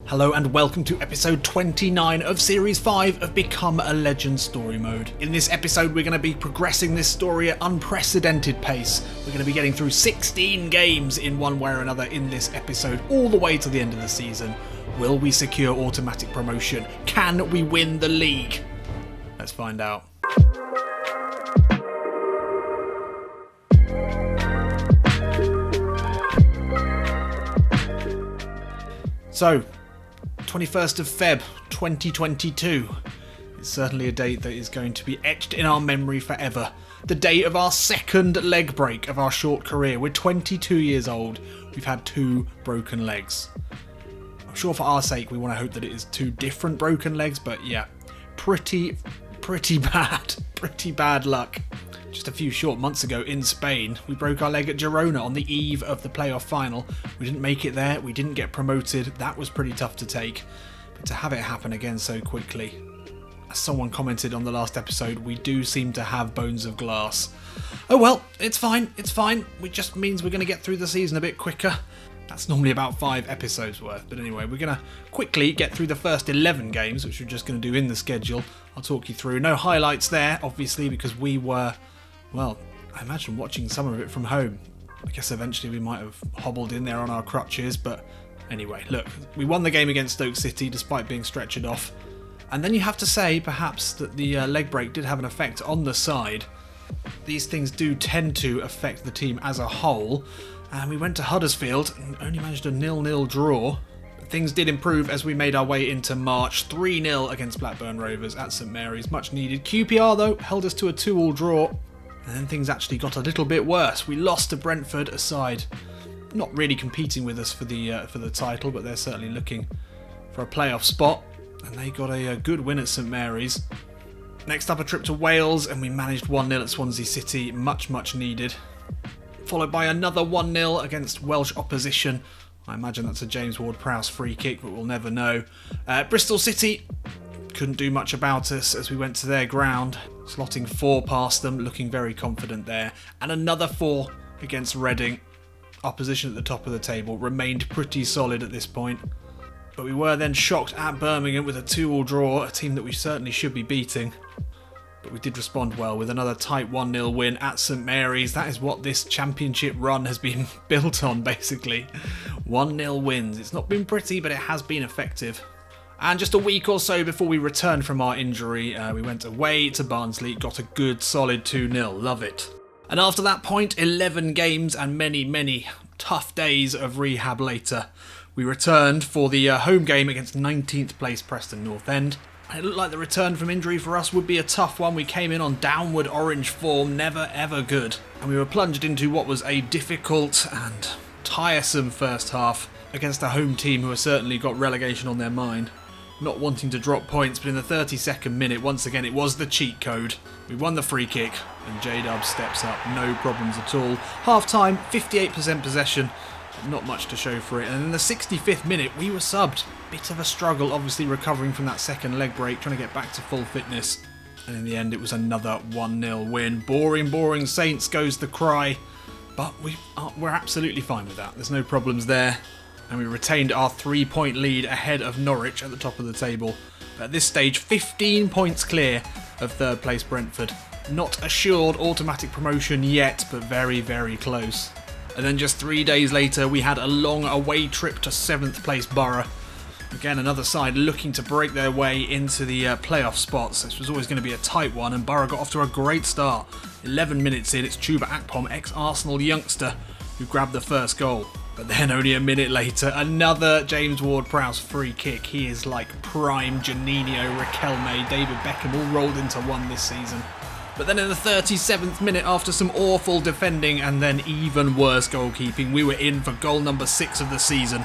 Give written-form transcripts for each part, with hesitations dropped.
Hello and welcome to episode 29 of series 5 of Become a Legend story mode. In this episode we're going to be progressing this story at unprecedented pace. We're going to be getting through 16 games in one way or another in this episode, all the way to the end of the season. Will we secure automatic promotion? Can we win the league? Let's find out. So, 21st of Feb 2022. It's certainly a date that is going to be etched in our memory forever. The day of our second leg break of our short career. We're 22 years old. We've had 2 broken legs. I'm sure for our sake we want to hope that it is 2 different broken legs, but yeah, pretty bad luck. Just a few short months ago in Spain, we broke our leg at Girona on the eve of the playoff final. We didn't make it there, we didn't get promoted. That was pretty tough to take, but to have it happen again so quickly. As someone commented on the last episode, we do seem to have bones of glass. Oh well, it's fine. It just means we're going to get through the season a bit quicker. That's normally about 5 episodes worth, but anyway, we're going to quickly get through the first 11 games, which we're just going to do in the schedule. I'll talk you through. No highlights there, obviously, because we were, well, I imagine watching some of it from home. I guess eventually we might have hobbled in there on our crutches, but anyway, look, we won the game against Stoke City despite being stretchered off. And then you have to say, perhaps, that the leg break did have an effect on the side. These things do tend to affect the team as a whole. And we went to Huddersfield and only managed a 0-0 draw. But things did improve as we made our way into March. 3-0 against Blackburn Rovers at St Mary's, much needed. QPR, though, held us to a 2-2 draw. And then things actually got a little bit worse. We lost to Brentford, a side not really competing with us for the title, but they're certainly looking for a playoff spot. And they got a good win at St Mary's. Next up, a trip to Wales, and we managed 1-0 at Swansea City, much needed. Followed by another 1-0 against Welsh opposition. I imagine that's a James Ward-Prowse free kick, but we'll never know. Bristol City couldn't do much about us as we went to their ground, slotting 4 past them, looking very confident there. And another 4 against Reading. Opposition at the top of the table remained pretty solid at this point. But we were then shocked at Birmingham with a 2-2 draw, a team that we certainly should be beating. But we did respond well with another tight 1-0 win at St Mary's. That is what this championship run has been built on, basically. 1-0 wins. It's not been pretty, but it has been effective. And just a week or so before we returned from our injury, we went away to Barnsley, got a good solid 2-0. Love it. And after that point, 11 games and many tough days of rehab later, we returned for the home game against 19th place Preston North End. It looked like the return from injury for us would be a tough one. We came in on downward orange form, never ever good. And we were plunged into what was a difficult and tiresome first half against a home team who have certainly got relegation on their mind. Not wanting to drop points, but in the 32nd minute, once again, it was the cheat code. We won the free kick, and J-Dub steps up, no problems at all. Half-time, 58% possession, not much to show for it. And in the 65th minute, we were subbed. Bit of a struggle, obviously recovering from that second leg break, trying to get back to full fitness. And in the end, it was another 1-0 win. Boring Saints goes the cry. But we're absolutely fine with that. There's no problems there. And we retained our 3-point lead ahead of Norwich at the top of the table. But at this stage, 15 points clear of third place Brentford. Not assured automatic promotion yet, but very close. And then just 3 days later, we had a long away trip to 7th place Borough. Again, another side looking to break their way into the playoff spots. This was always going to be a tight one, and Borough got off to a great start. 11 minutes in, it's Chuba Akpom, ex-Arsenal youngster, who grabbed the first goal. But then only a minute later, another James Ward-Prowse free kick. He is like prime Janino, Riquelme, David Beckham all rolled into one this season. But then in the 37th minute, after some awful defending and then even worse goalkeeping, we were in for goal number 6 of the season.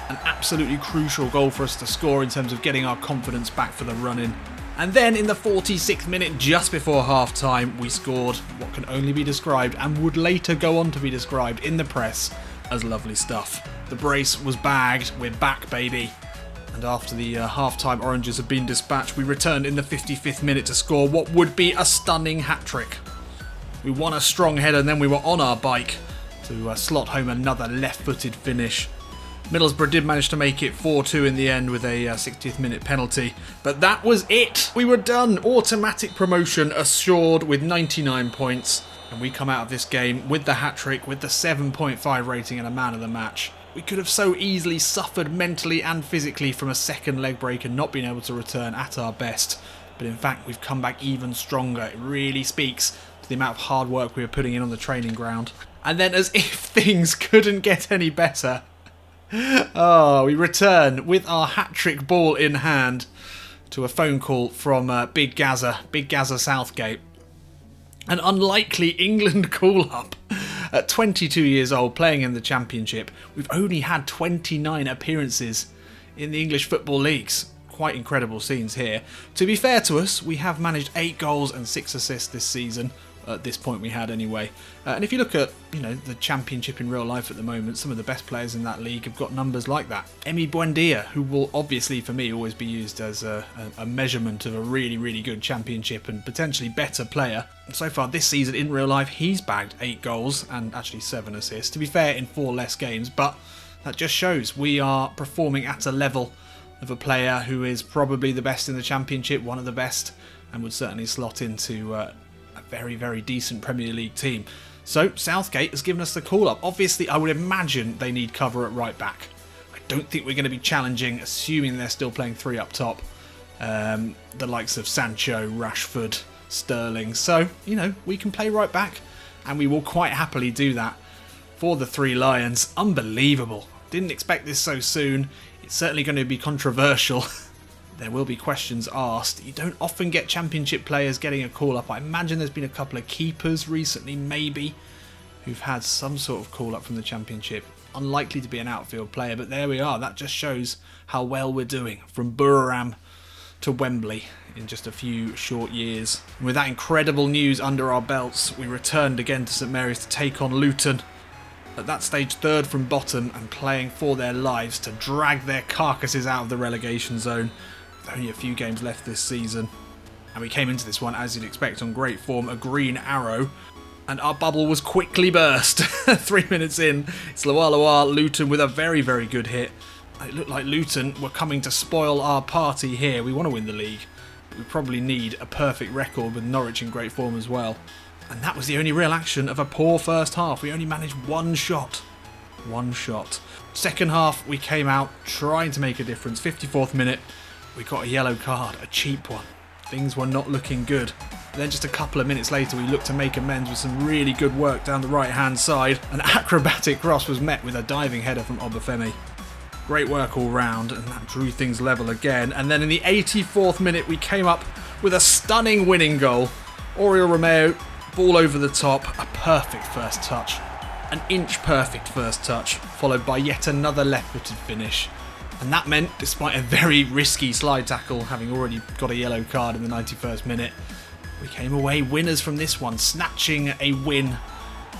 An absolutely crucial goal for us to score in terms of getting our confidence back for the run-in. And then in the 46th minute, just before half-time, we scored what can only be described and would later go on to be described in the press as lovely stuff. The brace was bagged, we're back baby. And after the half-time oranges had been dispatched, we returned in the 55th minute to score what would be a stunning hat-trick. We won a strong header and then we were on our bike to slot home another left-footed finish. Middlesbrough did manage to make it 4-2 in the end with a 60th minute penalty, but that was it. We were done. Automatic promotion assured with 99 points, and we come out of this game with the hat-trick, with the 7.5 rating and a man of the match. We could have so easily suffered mentally and physically from a second leg break and not been able to return at our best, but in fact we've come back even stronger. It really speaks to the amount of hard work we were putting in on the training ground. And then, as if things couldn't get any better, we return with our hat-trick ball in hand to a phone call from Big Gazza Southgate. An unlikely England call-up. At 22 years old, playing in the Championship, we've only had 29 appearances in the English Football Leagues. Quite incredible scenes here. To be fair to us, we have managed 8 goals and 6 assists this season. At this point we had anyway. And if you look at, the Championship in real life at the moment, some of the best players in that league have got numbers like that. Emi Buendia, who will obviously for me always be used as a measurement of a really, really good Championship and potentially better player. So far this season in real life he's bagged 8 goals and actually 7 assists. To be fair, in 4 less games, but that just shows we are performing at a level of a player who is probably the best in the Championship, one of the best, and would certainly slot into a very, very decent Premier League team. So Southgate has given us the call-up. Obviously, I would imagine they need cover at right back. I don't think we're going to be challenging, assuming they're still playing 3 up top, the likes of Sancho, Rashford, Sterling. So, we can play right back, and we will quite happily do that for the 3 Lions. Unbelievable. Didn't expect this so soon. It's certainly going to be controversial. There will be questions asked. You don't often get Championship players getting a call-up. I imagine there's been a couple of keepers recently, maybe, who've had some sort of call-up from the Championship. Unlikely to be an outfield player, but there we are. That just shows how well we're doing. From Buriram to Wembley in just a few short years. And with that incredible news under our belts, we returned again to St Mary's to take on Luton. At that stage, 3rd from bottom and playing for their lives to drag their carcasses out of the relegation zone. With only a few games left this season. And we came into this one, as you'd expect, on great form, a green arrow. And our bubble was quickly burst. 3 minutes in, it's Loa Luton with a very, very good hit. It looked like Luton were coming to spoil our party here. We want to win the league. We probably need a perfect record with Norwich in great form as well. And that was the only real action of a poor first half. We only managed 1 shot. 1 shot. Second half, we came out trying to make a difference. 54th minute. We got a yellow card, a cheap one. Things were not looking good. Then just a couple of minutes later we looked to make amends with some really good work down the right hand side. An acrobatic cross was met with a diving header from Obafemi. Great work all round, and that drew things level again. And then in the 84th minute we came up with a stunning winning goal. Oriol Romeo, ball over the top, a perfect first touch. An inch perfect first touch, followed by yet another left-footed finish. And that meant, despite a very risky slide tackle, having already got a yellow card in the 91st minute, we came away winners from this one, snatching a win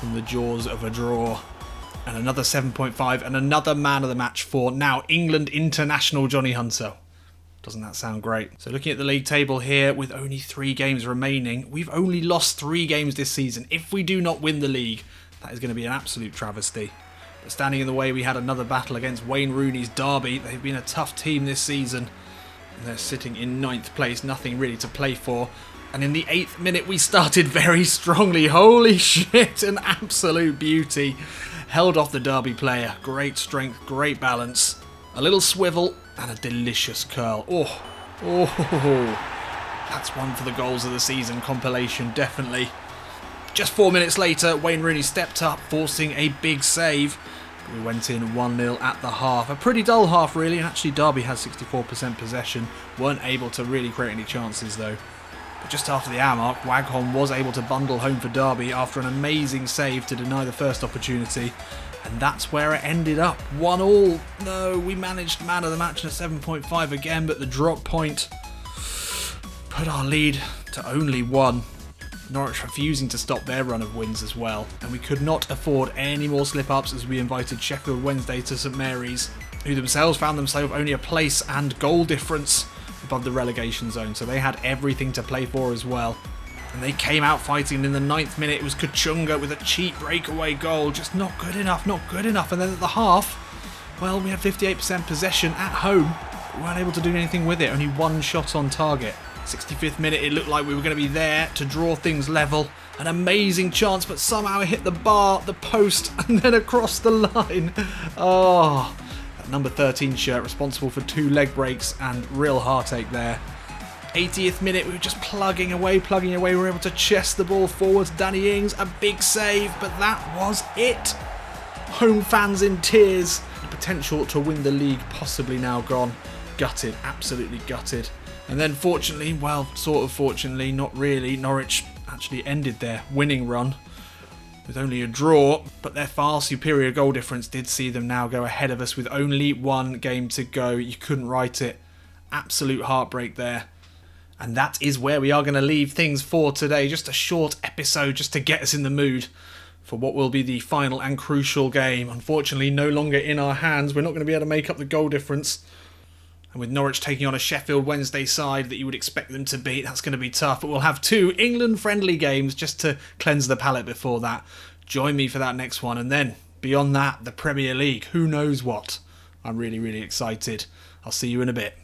from the jaws of a draw. And another 7.5 and another man of the match for now England international Johnny Hunter. Doesn't that sound great? So looking at the league table here, with only 3 games remaining, we've only lost 3 games this season. If we do not win the league, that is going to be an absolute travesty. But standing in the way, we had another battle against Wayne Rooney's Derby. They've been a tough team this season. And they're sitting in 9th place, nothing really to play for. And in the 8th minute, we started very strongly. Holy shit, an absolute beauty. Held off the Derby player. Great strength, great balance. A little swivel and a delicious curl. Oh, that's one for the goals of the season compilation, definitely. Just 4 minutes later, Wayne Rooney stepped up, forcing a big save. We went in 1-0 at the half. A pretty dull half, really, and actually Derby had 64% possession. Weren't able to really create any chances, though. But just after the hour mark, Waghorn was able to bundle home for Derby after an amazing save to deny the first opportunity. And that's where it ended up. 1-1. No, we managed man of the match in a 7.5 again, but the drop point put our lead to only 1. Norwich refusing to stop their run of wins as well, and we could not afford any more slip-ups as we invited Sheffield Wednesday to St Mary's, who themselves found themselves only a place and goal difference above the relegation zone, so they had everything to play for as well. And they came out fighting, and in the 9th minute it was Kachunga with a cheap breakaway goal, just not good enough. And then at the half, Well, we had 58% possession at home. We weren't able to do anything with it. Only one shot on target. 65th minute, it looked like we were going to be there to draw things level. An amazing chance, but somehow it hit the bar, the post, and then across the line. Oh, that number 13 shirt responsible for 2 leg breaks and real heartache there. 80th minute, we were just plugging away. We were able to chest the ball forwards. Danny Ings, a big save, but that was it. Home fans in tears. The potential to win the league possibly now gone. Gutted, absolutely gutted. And then fortunately, well, sort of fortunately, not really, Norwich actually ended their winning run with only a draw, but their far superior goal difference did see them now go ahead of us with only 1 game to go. You couldn't write it. Absolute heartbreak there. And that is where we are going to leave things for today. Just a short episode just to get us in the mood for what will be the final and crucial game. Unfortunately, no longer in our hands. We're not going to be able to make up the goal difference. And with Norwich taking on a Sheffield Wednesday side that you would expect them to beat, that's going to be tough. But we'll have 2 England-friendly games just to cleanse the palate before that. Join me for that next one. And then, beyond that, the Premier League. Who knows what? I'm really, really excited. I'll see you in a bit.